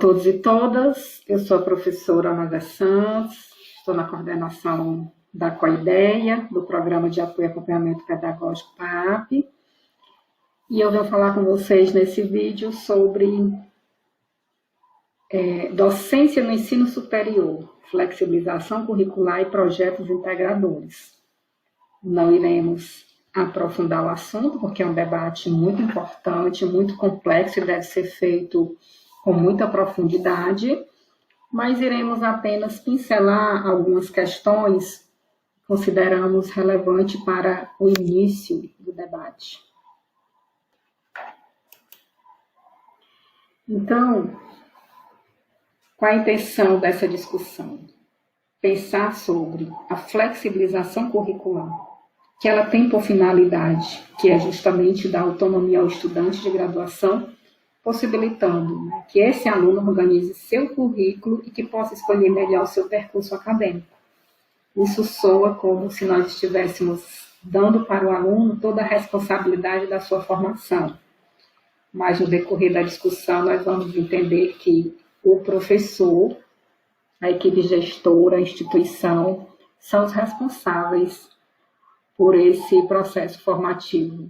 todos e todas, eu sou a professora Ana Santos, estou na coordenação da COIDEA, do Programa de Apoio e Acompanhamento Pedagógico PAAP, e eu venho falar com vocês nesse vídeo sobre docência no ensino superior, flexibilização curricular e projetos integradores. Não iremos aprofundar o assunto, porque é um debate muito importante, muito complexo e deve ser feito com muita profundidade, mas iremos apenas pincelar algumas questões que consideramos relevantes para o início do debate. Então, qual a intenção dessa discussão? Pensar sobre a flexibilização curricular, que ela tem por finalidade, que é justamente dar autonomia ao estudante de graduação, possibilitando que esse aluno organize seu currículo e que possa escolher melhor o seu percurso acadêmico. Isso soa como se nós estivéssemos dando para o aluno toda a responsabilidade da sua formação. Mas no decorrer da discussão nós vamos entender que o professor, a equipe gestora, a instituição, são os responsáveis por esse processo formativo,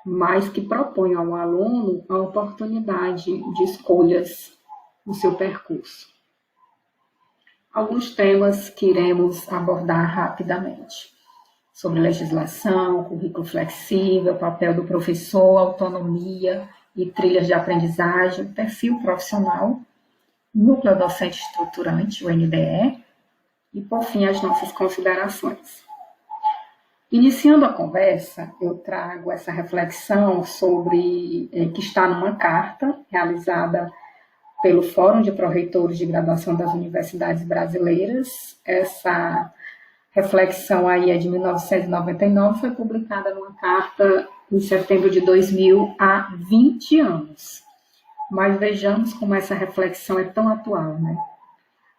mas que propõe ao aluno a oportunidade de escolhas no seu percurso. Alguns temas que iremos abordar rapidamente. Sobre legislação, currículo flexível, papel do professor, autonomia e trilhas de aprendizagem, perfil profissional, núcleo docente estruturante, o NDE, e, por fim, as nossas considerações. Iniciando a conversa, eu trago essa reflexão sobre que está numa carta realizada pelo Fórum de Pró-Reitores de Graduação das Universidades Brasileiras. Essa reflexão aí é de 1999, foi publicada numa carta em setembro de 2000, há 20 anos. Mas vejamos como essa reflexão é tão atual, né?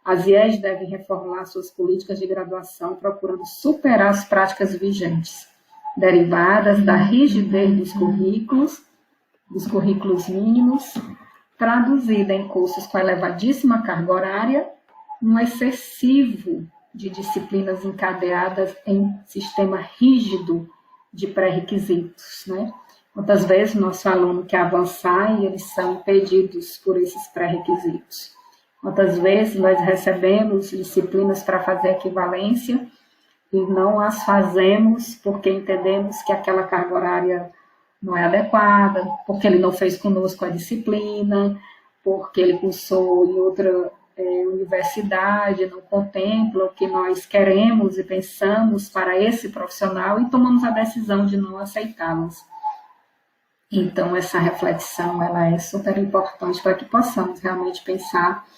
As IES devem reformular suas políticas de graduação, procurando superar as práticas vigentes, derivadas da rigidez dos currículos mínimos, traduzida em cursos com elevadíssima carga horária, um excessivo de disciplinas encadeadas em sistema rígido de pré-requisitos, né? Quantas vezes o nosso aluno quer avançar e eles são impedidos por esses pré-requisitos. Quantas vezes nós recebemos disciplinas para fazer equivalência e não as fazemos porque entendemos que aquela carga horária não é adequada, porque ele não fez conosco a disciplina, porque ele cursou em outra universidade, não contempla o que nós queremos e pensamos para esse profissional e tomamos a decisão de não aceitá-los. Então, essa reflexão ela é super importante para que possamos realmente pensar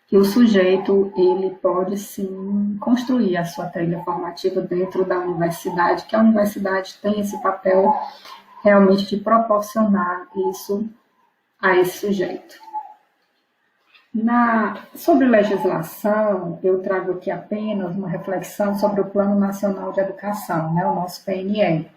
que o sujeito ele pode sim construir a sua trilha formativa dentro da universidade, que a universidade tem esse papel realmente de proporcionar isso a esse sujeito. Sobre legislação, eu trago aqui apenas uma reflexão sobre o Plano Nacional de Educação, né, o nosso PNE,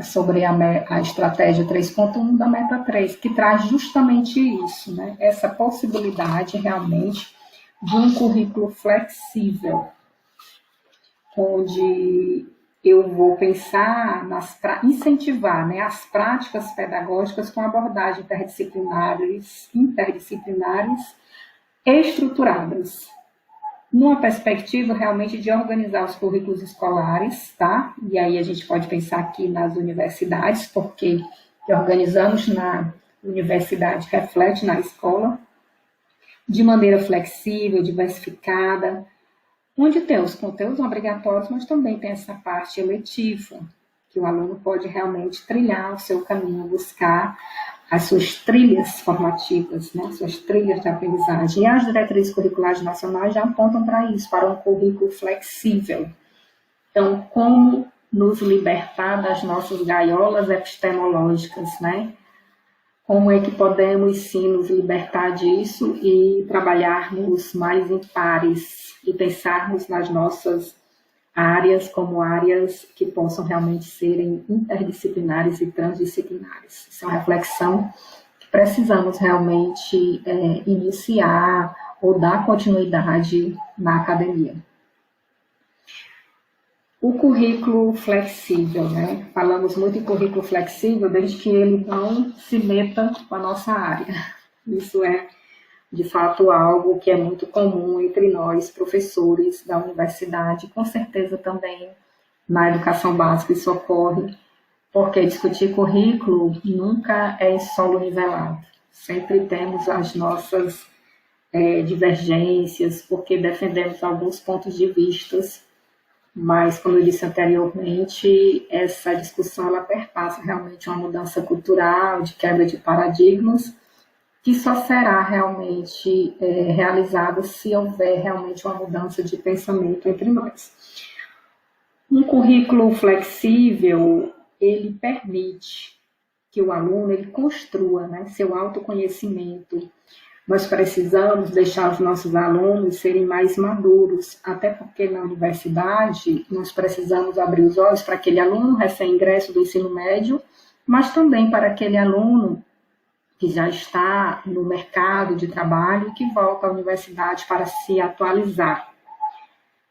sobre a estratégia 3.1 da Meta 3, que traz justamente isso, né? Essa possibilidade realmente de um currículo flexível, onde eu vou pensar, incentivar, né, as práticas pedagógicas com abordagens interdisciplinares estruturadas, numa perspectiva realmente de organizar os currículos escolares, tá? E aí a gente pode pensar aqui nas universidades, porque que organizamos na universidade reflete na escola, de maneira flexível, diversificada, onde tem os conteúdos obrigatórios, mas também tem essa parte eletiva, que o aluno pode realmente trilhar o seu caminho, buscar as suas trilhas formativas, né, suas trilhas de aprendizagem. E as diretrizes curriculares nacionais já apontam para isso, para um currículo flexível. Então, como nos libertar das nossas gaiolas epistemológicas, né? Como é que podemos, sim, nos libertar disso e trabalharmos mais em pares e pensarmos nas nossas áreas como áreas que possam realmente serem interdisciplinares e transdisciplinares. Isso é uma reflexão que precisamos realmente iniciar ou dar continuidade na academia. O currículo flexível, né? Falamos muito em currículo flexível desde que ele não se meta com a nossa área. Isso é, de fato, algo que é muito comum entre nós, professores da universidade, com certeza também na educação básica isso ocorre, porque discutir currículo nunca é em solo nivelado. Sempre temos as nossas divergências, porque defendemos alguns pontos de vista, mas, como eu disse anteriormente, essa discussão ela perpassa realmente uma mudança cultural, de quebra de paradigmas, que só será realmente realizada se houver realmente uma mudança de pensamento entre nós. Um currículo flexível, ele permite que o aluno ele construa, né, seu autoconhecimento. Nós precisamos deixar os nossos alunos serem mais maduros, até porque na universidade nós precisamos abrir os olhos para aquele aluno recém-ingresso do ensino médio, mas também para aquele aluno que já está no mercado de trabalho e que volta à universidade para se atualizar.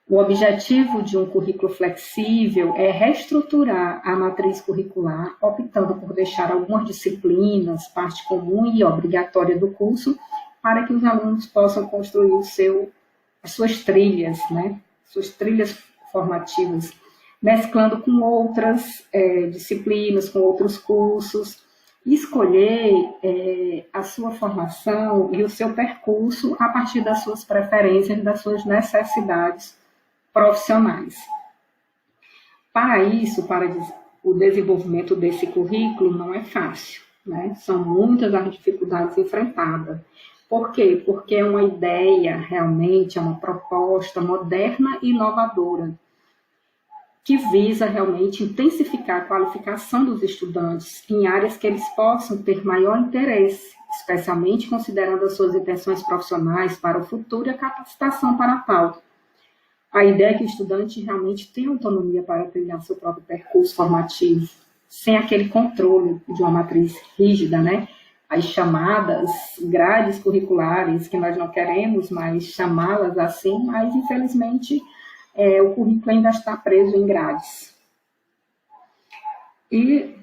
O objetivo de um currículo flexível é reestruturar a matriz curricular, optando por deixar algumas disciplinas, parte comum e obrigatória do curso, para que os alunos possam construir as suas trilhas, né? Suas trilhas formativas, mesclando com outras disciplinas, com outros cursos, e escolher a sua formação e o seu percurso a partir das suas preferências e das suas necessidades profissionais. Para isso, para o desenvolvimento desse currículo não é fácil, né? São muitas as dificuldades enfrentadas. Por quê? Porque é uma ideia, realmente, é uma proposta moderna e inovadora, que visa realmente intensificar a qualificação dos estudantes em áreas que eles possam ter maior interesse, especialmente considerando as suas intenções profissionais para o futuro e a capacitação para tal. A ideia é que o estudante realmente tenha autonomia para trilhar seu próprio percurso formativo, sem aquele controle de uma matriz rígida, né? As chamadas grades curriculares, que nós não queremos mais chamá-las assim, mas infelizmente o currículo ainda está preso em grades. E,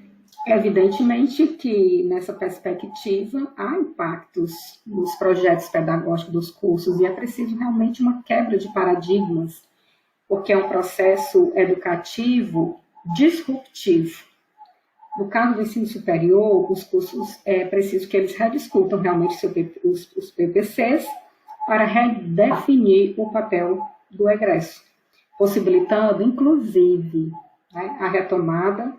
evidentemente, que nessa perspectiva há impactos nos projetos pedagógicos dos cursos e é preciso realmente uma quebra de paradigmas, porque é um processo educativo disruptivo. No caso do ensino superior, os cursos é preciso que eles rediscutam realmente os PPCs para redefinir o papel do egresso, possibilitando, inclusive, né, a retomada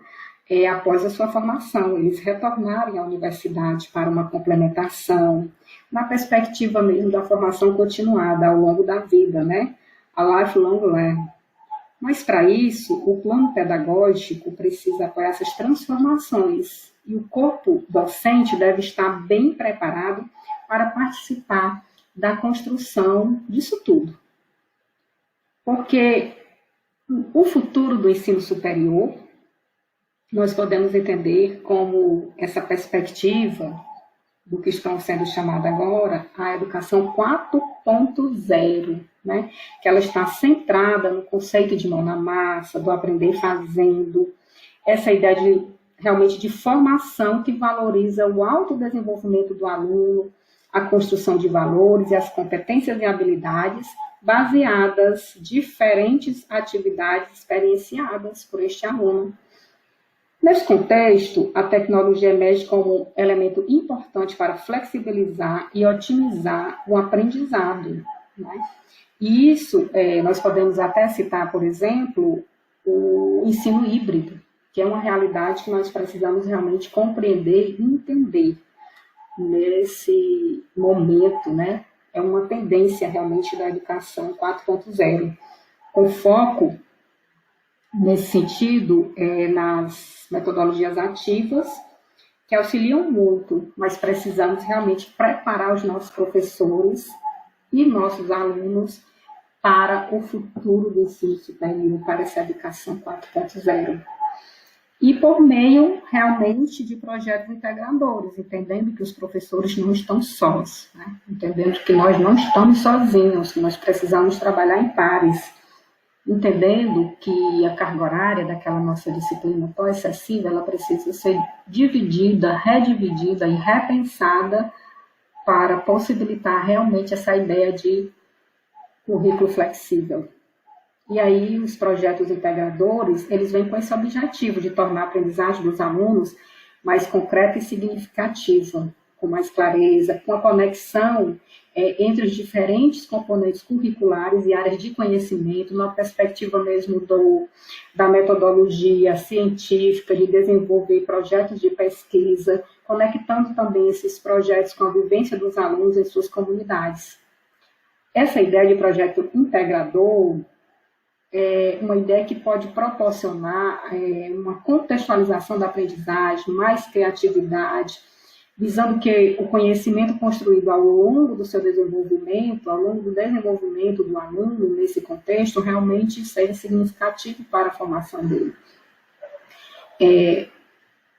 após a sua formação, eles retornarem à universidade para uma complementação, na perspectiva mesmo da formação continuada ao longo da vida, né, a lifelong learning. Mas, para isso, o plano pedagógico precisa apoiar essas transformações e o corpo docente deve estar bem preparado para participar da construção disso tudo. Porque o futuro do ensino superior, nós podemos entender como essa perspectiva do que estão sendo chamada agora a educação 4.0, né? Que ela está centrada no conceito de mão na massa, do aprender fazendo, essa ideia realmente de formação que valoriza o autodesenvolvimento do aluno, a construção de valores e as competências e habilidades baseadas em diferentes atividades experienciadas por este aluno. Nesse contexto, a tecnologia emerge como elemento importante para flexibilizar e otimizar o aprendizado, né? E isso, nós podemos até citar, por exemplo, o ensino híbrido, que é uma realidade que nós precisamos realmente compreender e entender nesse momento, né? É uma tendência realmente da educação 4.0, com foco nesse sentido, nas metodologias ativas, que auxiliam muito, mas precisamos realmente preparar os nossos professores e nossos alunos para o futuro do ensino superior, para essa educação 4.0. e por meio, realmente, de projetos integradores, entendendo que os professores não estão sós, né? Entendendo que nós não estamos sozinhos, que nós precisamos trabalhar em pares, entendendo que a carga horária daquela nossa disciplina tão excessiva, ela precisa ser dividida, redividida e repensada para possibilitar realmente essa ideia de currículo flexível. E aí, os projetos integradores, eles vêm com esse objetivo de tornar a aprendizagem dos alunos mais concreta e significativa, com mais clareza, com a conexão entre os diferentes componentes curriculares e áreas de conhecimento, na perspectiva mesmo da metodologia científica, de desenvolver projetos de pesquisa, conectando também esses projetos com a vivência dos alunos em suas comunidades. Essa ideia de projeto integrador é uma ideia que pode proporcionar uma contextualização da aprendizagem, mais criatividade, visando que o conhecimento construído ao longo do seu desenvolvimento, ao longo do desenvolvimento do aluno nesse contexto, realmente seja significativo para a formação dele.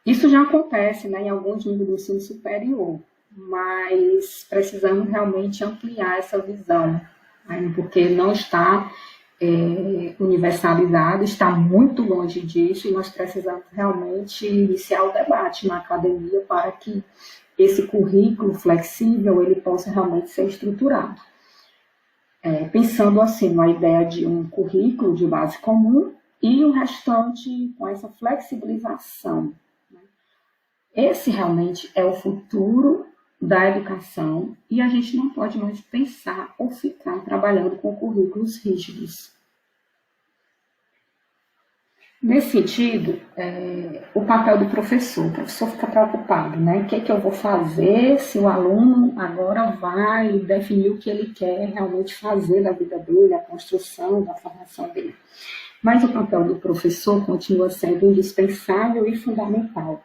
Isso já acontece, né, em alguns níveis do ensino superior, mas precisamos realmente ampliar essa visão, né, porque não está universalizado, está muito longe disso, e nós precisamos realmente iniciar o debate na academia para que esse currículo flexível ele possa realmente ser estruturado. Pensando assim, na ideia de um currículo de base comum e o restante com essa flexibilização. Esse realmente é o futuro da educação e a gente não pode mais pensar ou ficar trabalhando com currículos rígidos. Nesse sentido, o papel do professor fica preocupado, né? O que é que eu vou fazer se o aluno agora vai definir o que ele quer realmente fazer da vida dele, a construção da formação dele. Mas o papel do professor continua sendo indispensável e fundamental,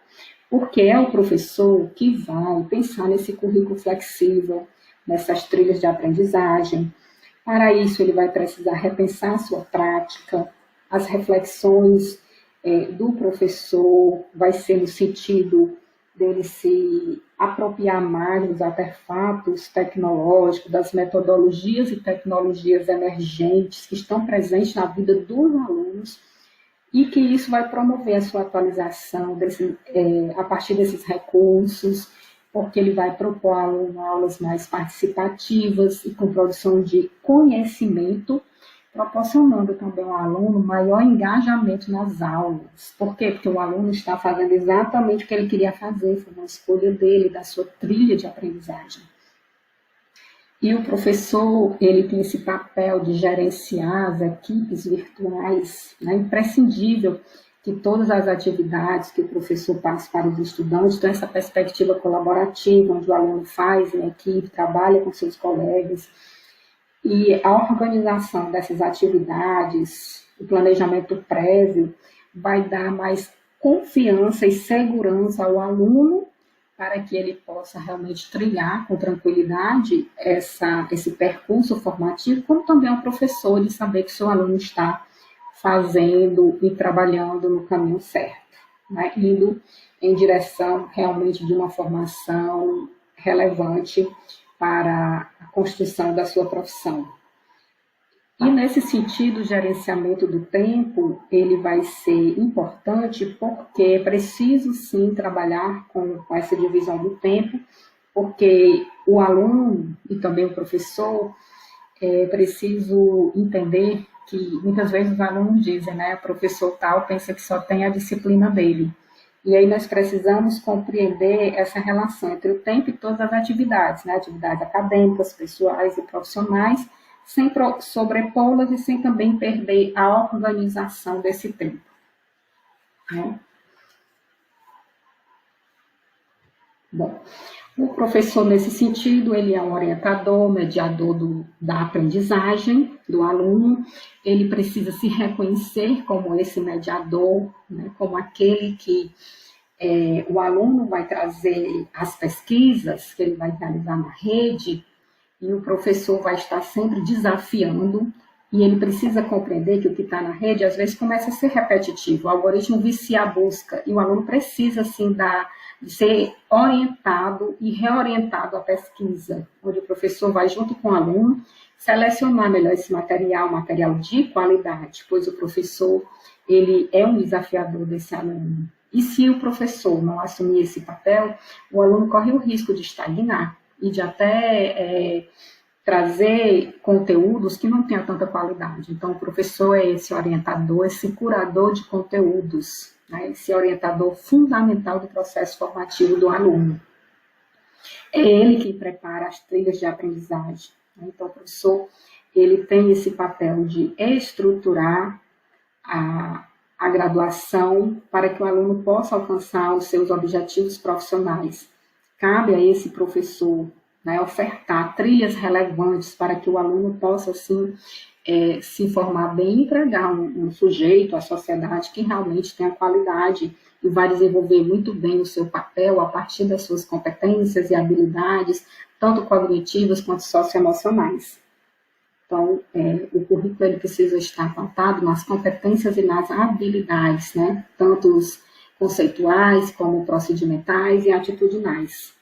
porque é o professor que vai pensar nesse currículo flexível, nessas trilhas de aprendizagem. Para isso, ele vai precisar repensar a sua prática, as reflexões do professor vai ser no sentido dele se apropriar mais dos artefatos tecnológicos, das metodologias e tecnologias emergentes que estão presentes na vida dos alunos, e que isso vai promover a sua atualização a partir desses recursos, porque ele vai propor ao aluno aulas mais participativas e com produção de conhecimento, proporcionando também ao aluno maior engajamento nas aulas. Por quê? Porque o aluno está fazendo exatamente o que ele queria fazer, foi uma escolha dele, da sua trilha de aprendizagem. E o professor, ele tem esse papel de gerenciar as equipes virtuais, né? Imprescindível que todas as atividades que o professor passa para os estudantes tenham essa perspectiva colaborativa, onde o aluno faz em equipe, trabalha com seus colegas, e a organização dessas atividades, o planejamento prévio, vai dar mais confiança e segurança ao aluno para que ele possa realmente trilhar com tranquilidade esse percurso formativo, como também ao professor de saber que seu aluno está fazendo e trabalhando no caminho certo, né? Indo em direção realmente de uma formação relevante para a construção da sua profissão. E nesse sentido, o gerenciamento do tempo, ele vai ser importante porque é preciso sim trabalhar com essa divisão do tempo, porque o aluno e também o professor é preciso entender que muitas vezes os alunos dizem, né, o professor tal pensa que só tem a disciplina dele. E aí nós precisamos compreender essa relação entre o tempo e todas as atividades, né? Atividades acadêmicas, pessoais e profissionais, sem sobrepô-las e sem também perder a organização desse tempo, né? Bom, o professor, nesse sentido, ele é um orientador, mediador da aprendizagem do aluno, ele precisa se reconhecer como esse mediador, né, como aquele que o aluno vai trazer as pesquisas que ele vai realizar na rede, e o professor vai estar sempre desafiando e ele precisa compreender que o que está na rede, às vezes, começa a ser repetitivo. O algoritmo vicia a busca, e o aluno precisa, assim, de ser orientado e reorientado à pesquisa, onde o professor vai, junto com o aluno, selecionar melhor esse material de qualidade, pois o professor, ele é um desafiador desse aluno. E se o professor não assumir esse papel, o aluno corre o risco de estagnar e de até trazer conteúdos que não tenham tanta qualidade. Então, o professor é esse orientador, esse curador de conteúdos, né? Esse orientador fundamental do processo formativo do aluno. É ele que prepara as trilhas de aprendizagem. Né? Então, o professor, ele tem esse papel de estruturar a graduação para que o aluno possa alcançar os seus objetivos profissionais. Cabe a esse professor, né, ofertar trilhas relevantes para que o aluno possa, assim, se informar bem e entregar um sujeito à sociedade que realmente tenha qualidade e vai desenvolver muito bem o seu papel a partir das suas competências e habilidades, tanto cognitivas quanto socioemocionais. Então, o currículo ele precisa estar pautado nas competências e nas habilidades, né? Tanto os conceituais, como procedimentais e atitudinais.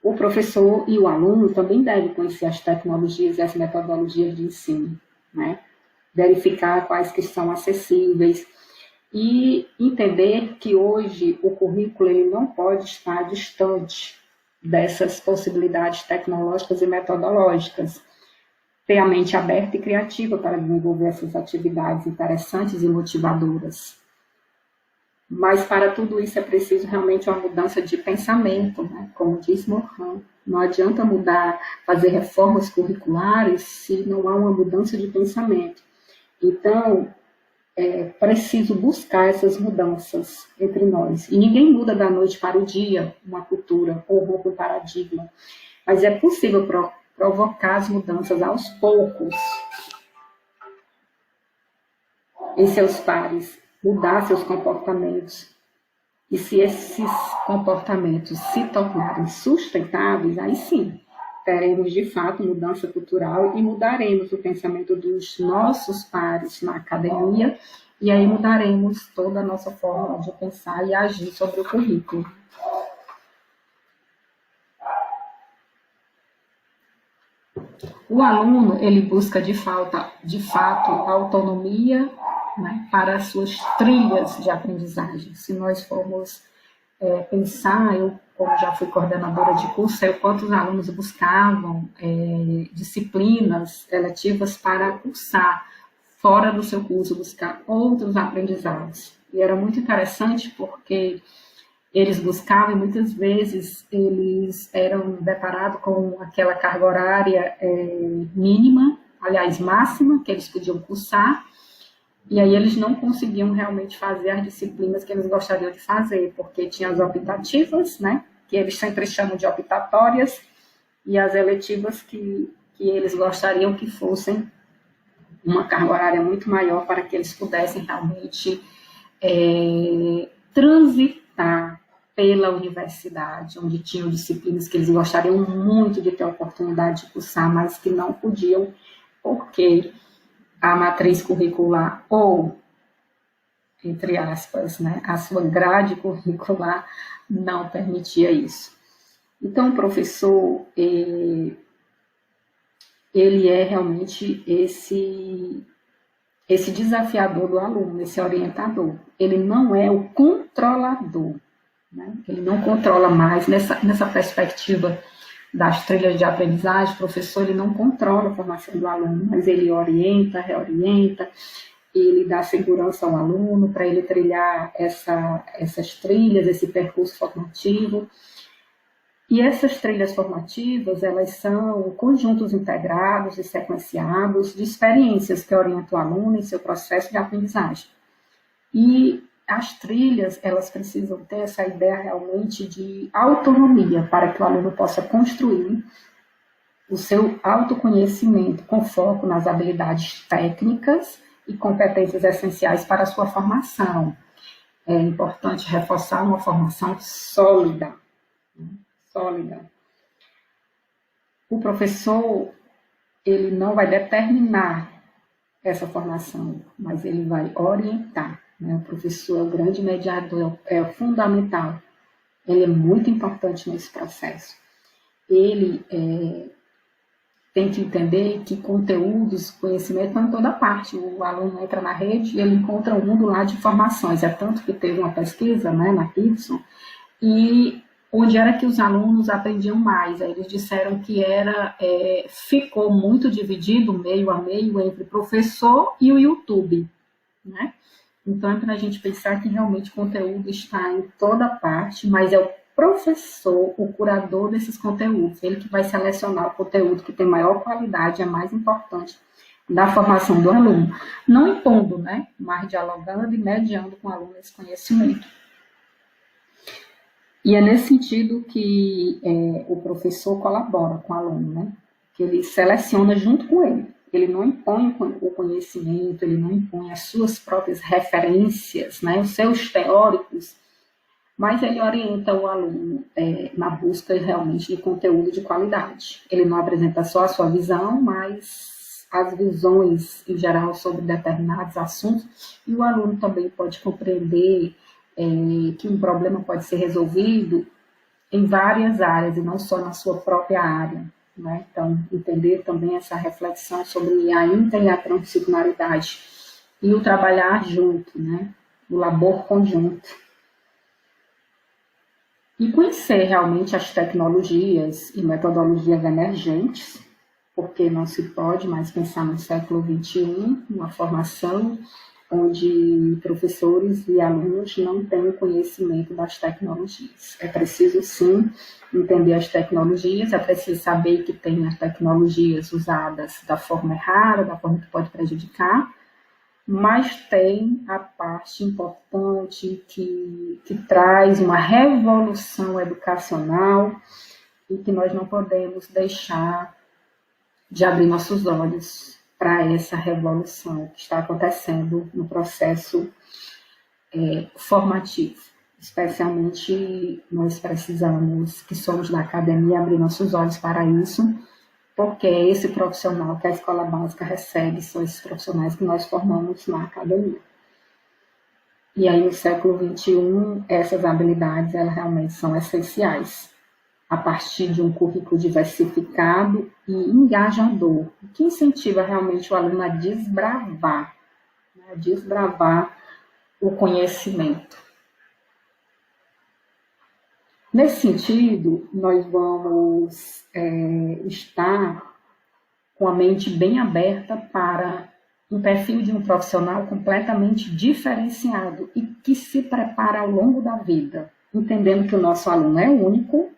O professor e o aluno também devem conhecer as tecnologias e as metodologias de ensino, né? Verificar quais que são acessíveis e entender que hoje o currículo ele não pode estar distante dessas possibilidades tecnológicas e metodológicas. Ter a mente aberta e criativa para desenvolver essas atividades interessantes e motivadoras. Mas para tudo isso é preciso realmente uma mudança de pensamento, né? Como diz Morin, não adianta mudar, fazer reformas curriculares se não há uma mudança de pensamento. Então, é preciso buscar essas mudanças entre nós. E ninguém muda da noite para o dia uma cultura ou um paradigma, mas é possível provocar as mudanças aos poucos em seus pares, mudar seus comportamentos. E se esses comportamentos se tornarem sustentáveis, aí sim, teremos de fato mudança cultural e mudaremos o pensamento dos nossos pares na academia e aí mudaremos toda a nossa forma de pensar e agir sobre o currículo. O aluno, ele busca de fato autonomia, né, para as suas trilhas de aprendizagem. Se nós formos pensar, eu, como já fui coordenadora de curso, sei quantos alunos buscavam disciplinas eletivas para cursar fora do seu curso, buscar outros aprendizados. E era muito interessante porque eles buscavam e muitas vezes eles eram deparados com aquela carga horária mínima, aliás, máxima, que eles podiam cursar, e aí eles não conseguiam realmente fazer as disciplinas que eles gostariam de fazer, porque tinha as optativas, né, que eles sempre chamam de optatórias, e as eletivas que eles gostariam que fossem uma carga horária muito maior para que eles pudessem realmente transitar pela universidade, onde tinham disciplinas que eles gostariam muito de ter a oportunidade de cursar, mas que não podiam, porque a matriz curricular ou, entre aspas, né, a sua grade curricular não permitia isso. Então, o professor, ele é realmente esse desafiador do aluno, esse orientador. Ele não é o controlador, né? Ele não controla mais, nessa perspectiva das trilhas de aprendizagem, o professor ele não controla a formação do aluno, mas ele orienta, reorienta, ele dá segurança ao aluno para ele trilhar essas trilhas, esse percurso formativo. E essas trilhas formativas, elas são conjuntos integrados e sequenciados de experiências que orientam o aluno em seu processo de aprendizagem. E as trilhas, elas precisam ter essa ideia realmente de autonomia para que o aluno possa construir o seu autoconhecimento com foco nas habilidades técnicas e competências essenciais para a sua formação. É importante reforçar uma formação sólida. O professor, ele não vai determinar essa formação, mas ele vai orientar, né? O professor é o grande mediador, é fundamental, ele é muito importante nesse processo. Ele tem que entender que conteúdos, conhecimento estão em toda parte. O aluno entra na rede e ele encontra um mundo lá de informações. É tanto que teve uma pesquisa, né, na Pearson, e onde era que os alunos aprendiam mais. Aí eles disseram que ficou muito dividido, meio a meio, entre o professor e o YouTube, né? Então, é para a gente pensar que realmente o conteúdo está em toda parte, mas é o professor, o curador desses conteúdos, ele que vai selecionar o conteúdo que tem maior qualidade, é mais importante da formação do aluno. Não impondo, né? Mas dialogando e mediando com o aluno esse conhecimento. E é nesse sentido que o professor colabora com o aluno, né? Que ele seleciona junto com ele. Ele não impõe o conhecimento, ele não impõe as suas próprias referências, né? Os seus teóricos, mas ele orienta o aluno na busca realmente de conteúdo de qualidade. Ele não apresenta só a sua visão, mas as visões em geral sobre determinados assuntos, e o aluno também pode compreender que um problema pode ser resolvido em várias áreas e não só na sua própria área, né? Então, entender também essa reflexão sobre a inter e a transdisciplinaridade e o trabalhar junto, né? O labor conjunto. E conhecer realmente as tecnologias e metodologias emergentes, porque não se pode mais pensar no século XXI, uma formação onde professores e alunos não têm conhecimento das tecnologias. É preciso, sim, entender as tecnologias, é preciso saber que tem as tecnologias usadas da forma errada, da forma que pode prejudicar, mas tem a parte importante que traz uma revolução educacional e que nós não podemos deixar de abrir nossos olhos para essa revolução que está acontecendo no processo formativo. Especialmente nós precisamos, que somos da academia, abrir nossos olhos para isso, porque é esse profissional que a escola básica recebe, são esses profissionais que nós formamos na academia. E aí, no século XXI, essas habilidades, elas realmente são essenciais, a partir de um currículo diversificado e engajador, que incentiva realmente o aluno a desbravar, né, o conhecimento. Nesse sentido, nós vamos estar com a mente bem aberta para um perfil de um profissional completamente diferenciado e que se prepara ao longo da vida, entendendo que o nosso aluno é único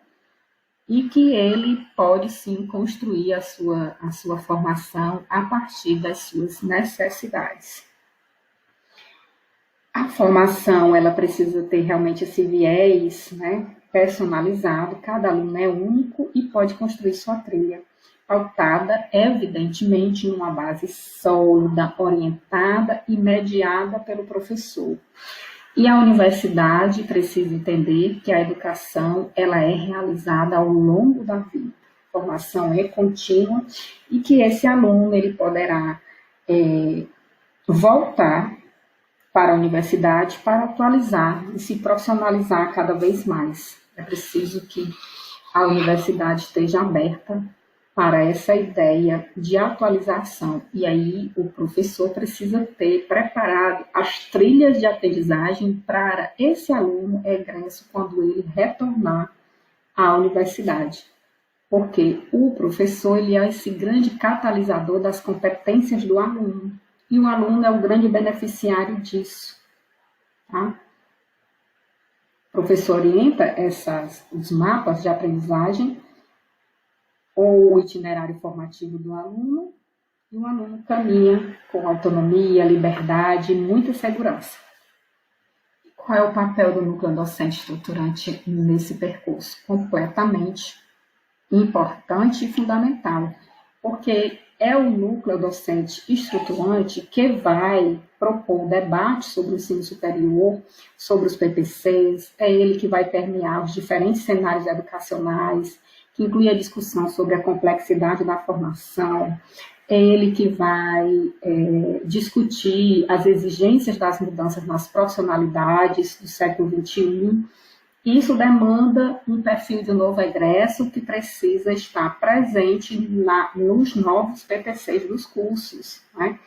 e que ele pode sim construir a sua formação a partir das suas necessidades. A formação, ela precisa ter realmente esse viés, né, personalizado, cada aluno é único e pode construir sua trilha, pautada, evidentemente, em uma base sólida, orientada e mediada pelo professor. E a universidade precisa entender que a educação ela é realizada ao longo da vida. A formação é contínua e que esse aluno ele poderá voltar para a universidade para atualizar e se profissionalizar cada vez mais. É preciso que a universidade esteja aberta para essa ideia de atualização. E aí o professor precisa ter preparado as trilhas de aprendizagem para esse aluno egresso quando ele retornar à universidade. Porque o professor ele é esse grande catalisador das competências do aluno. E o aluno é o grande beneficiário disso. Tá? O professor orienta os mapas de aprendizagem ou o itinerário formativo do aluno, e o aluno caminha com autonomia, liberdade e muita segurança. Qual é o papel do núcleo docente estruturante nesse percurso? Completamente importante e fundamental, porque é o núcleo docente estruturante que vai propor debate sobre o ensino superior, sobre os PPCs, é ele que vai permear os diferentes cenários educacionais, que inclui a discussão sobre a complexidade da formação, é ele que vai discutir as exigências das mudanças nas profissionalidades do século XXI. Isso demanda um perfil de novo egresso que precisa estar presente nos novos PPCs dos cursos, né?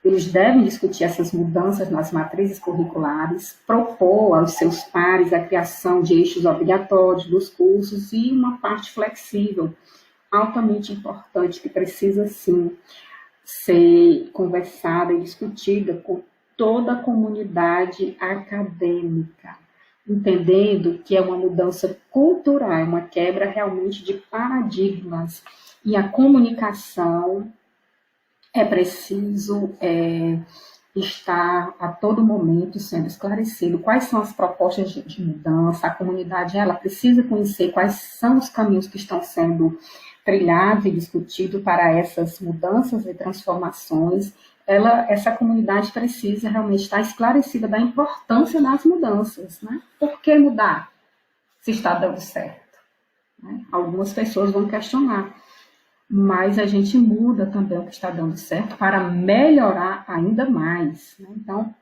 Eles devem discutir essas mudanças nas matrizes curriculares, propor aos seus pares a criação de eixos obrigatórios dos cursos e uma parte flexível, altamente importante, que precisa, sim, ser conversada e discutida com toda a comunidade acadêmica, entendendo que é uma mudança cultural, é uma quebra realmente de paradigmas, e a comunicação é preciso estar a todo momento sendo esclarecido quais são as propostas de mudança. A comunidade ela precisa conhecer quais são os caminhos que estão sendo trilhados e discutidos para essas mudanças e transformações. Essa comunidade precisa realmente estar esclarecida da importância das mudanças, né? Por que mudar se está dando certo? Né? Algumas pessoas vão questionar, mas a gente muda também o que está dando certo para melhorar ainda mais, né? Então,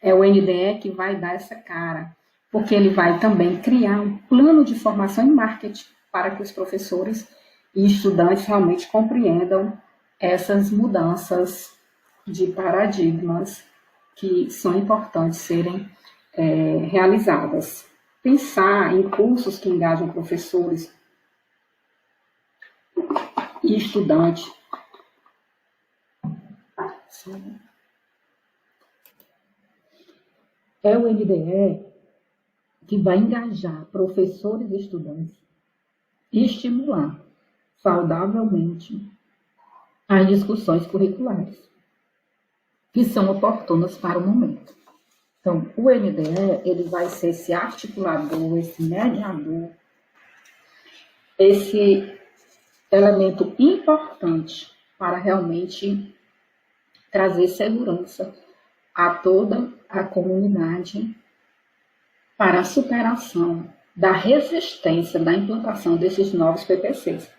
é o NDE que vai dar essa cara, porque ele vai também criar um plano de formação em marketing para que os professores e estudantes realmente compreendam essas mudanças de paradigmas que são importantes serem realizadas. Pensar em cursos que engajam professores e estudantes. É o NDE que vai engajar professores e estudantes e estimular saudavelmente as discussões curriculares, que são oportunas para o momento. Então, o NDE ele vai ser esse articulador, esse mediador, esse elemento importante para realmente trazer segurança a toda a comunidade para a superação da resistência da implantação desses novos PPCs.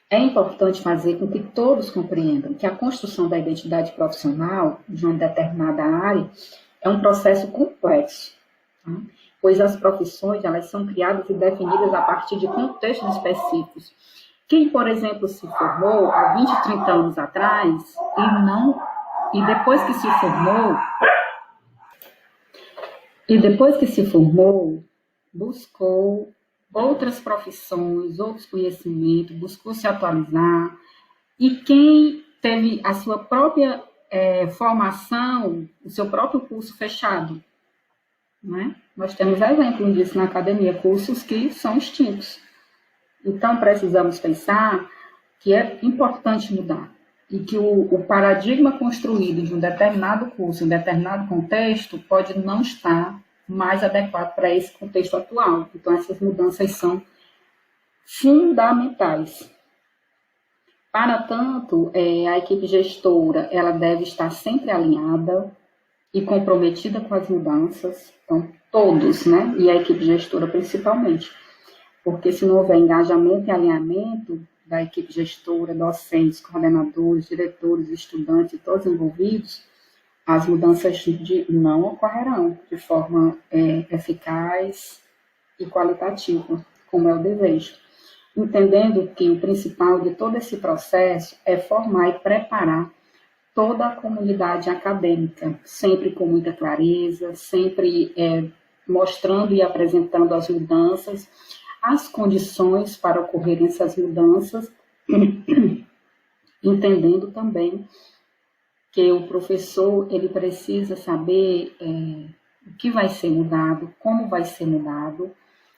É importante fazer com que todos compreendam que a construção da identidade profissional de uma determinada área é um processo complexo, tá? Pois as profissões elas são criadas e definidas a partir de contextos específicos. Quem, por exemplo, se formou há 20, 30 anos atrás e depois que se formou, buscou outras profissões, outros conhecimentos, buscou se atualizar. E quem teve a sua própria formação, o seu próprio curso fechado, né? Nós temos exemplo disso na academia, cursos que são extintos. Então, precisamos pensar que é importante mudar e que o paradigma construído de um determinado curso, em um determinado contexto, pode não estar mais adequado para esse contexto atual. Então, essas mudanças são fundamentais. Para tanto, a equipe gestora ela deve estar sempre alinhada e comprometida com as mudanças, então, todos, né? E a equipe gestora principalmente. Porque se não houver engajamento e alinhamento da equipe gestora, docentes, coordenadores, diretores, estudantes e todos envolvidos, as mudanças não ocorrerão de forma eficaz e qualitativa, como é o desejo. Entendendo que o principal de todo esse processo é formar e preparar toda a comunidade acadêmica, sempre com muita clareza, sempre mostrando e apresentando as mudanças, as condições para ocorrerem essas mudanças, entendendo também que o professor ele precisa saber o que vai ser mudado, como vai ser mudado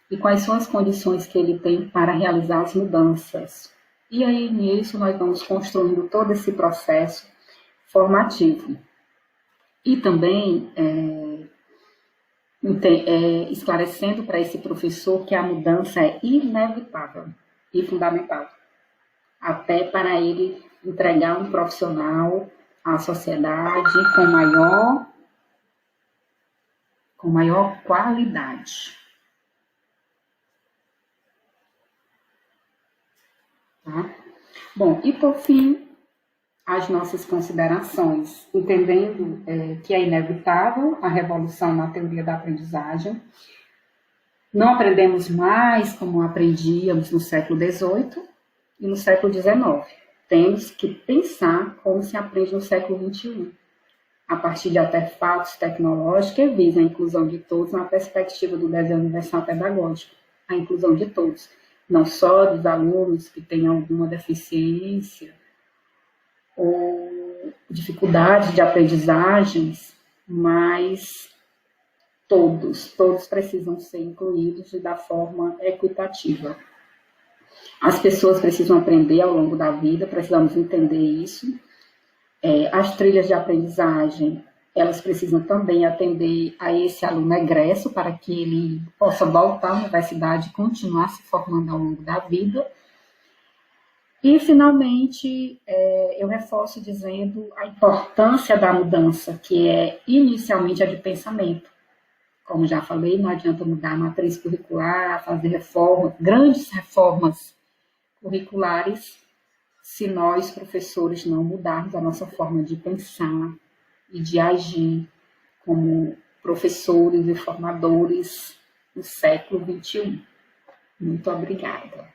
e quais são as condições que ele tem para realizar as mudanças. E aí, nisso, nós vamos construindo todo esse processo formativo. E também esclarecendo para esse professor que a mudança é inevitável e fundamental, até para ele entregar um profissional à sociedade com maior qualidade. Tá? Bom, e por fim, as nossas considerações, entendendo que é inevitável a revolução na teoria da aprendizagem. Não aprendemos mais como aprendíamos no século XVIII e no século XIX. Temos que pensar como se aprende no século XXI, a partir de artefatos tecnológicos que visam a inclusão de todos na perspectiva do desenho universal pedagógico, a inclusão de todos, não só dos alunos que têm alguma deficiência ou dificuldades de aprendizagens, mas todos precisam ser incluídos e da forma equitativa. As pessoas precisam aprender ao longo da vida, precisamos entender isso. As trilhas de aprendizagem, elas precisam também atender a esse aluno egresso para que ele possa voltar à universidade e continuar se formando ao longo da vida. E, finalmente, eu reforço dizendo a importância da mudança, que é inicialmente a de pensamento. Como já falei, não adianta mudar a matriz curricular, fazer reformas, grandes reformas curriculares, se nós, professores, não mudarmos a nossa forma de pensar e de agir como professores e formadores no século XXI. Muito obrigada.